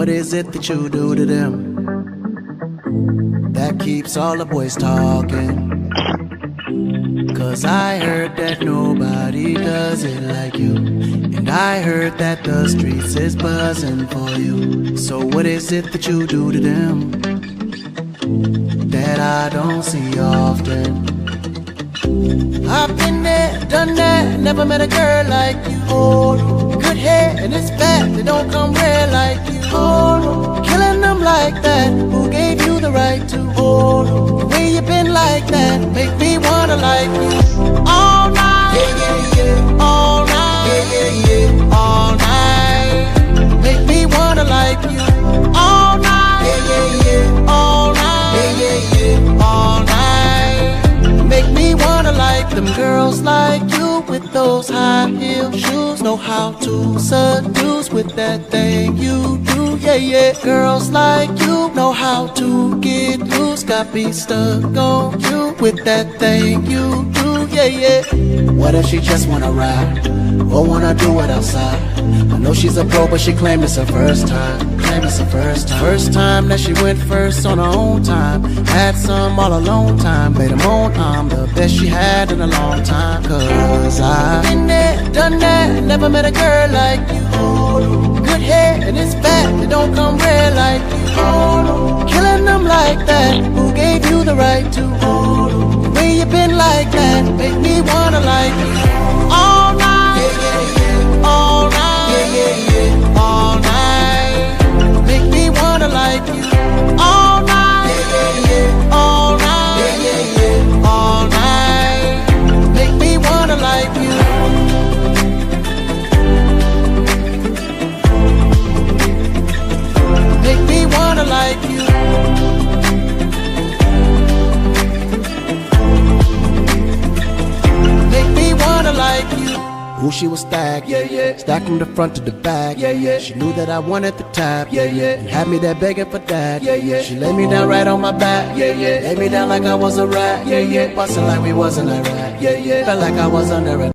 what is it that you do to them that keeps all the boys talking? 'Cause I heard that nobody does it like you, and I heard that the streets is buzzing for you. So what is it that you do to them that I don't see often? I've been there, done that, never met a girl like you. Oh, good hair and it's fat, they don't come rare like you. Oh, killing them like that, who gave you the right to? Oh, the way you been like that, make me wanna like you. All night, yeah, yeah, yeah. All night, yeah, yeah, yeah. All night, make me wanna like you. All night, yeah, yeah, yeah. All night, yeah, yeah, yeah. All night, make me wanna like them girls like you with those high heel shoes. Know how to seduce with that thing you do, yeah, yeah. Girls like you know how to get loose. Got me stuck on you with that thing you do, yeah, yeah. What if she just wanna ride or wanna do it outside? I know she's a pro, but she claimed it's her first time. Claimed it's her first time. First time that she went first on her own time. Had some all alone time. Made them own I'm the best she had in a long time. 'Cause I've been there, done that, never met a girl like you. Good hair and it's fat, it don't come rare like you. Killing them like that, who gave you the right to? The way you been like that, make me wanna like you. All night, yeah, yeah, yeah. All night, yeah, yeah, yeah. All night, make me wanna like you. All night, yeah, yeah, yeah. All night, yeah, yeah, yeah. All night, make me wanna like you. Make me wanna like you. Make me wanna like you. Ooh, she was stacked, yeah, yeah. Stacked from the front to the back, yeah, yeah. She knew that I wanted the tap, yeah, yeah. And had me there begging for that, yeah, yeah. She laid me down right on my back, yeah, yeah. Laid me down like I was a rat, yeah, yeah. Bustin' like we was in Iraq, yeah, yeah. Felt like I was under a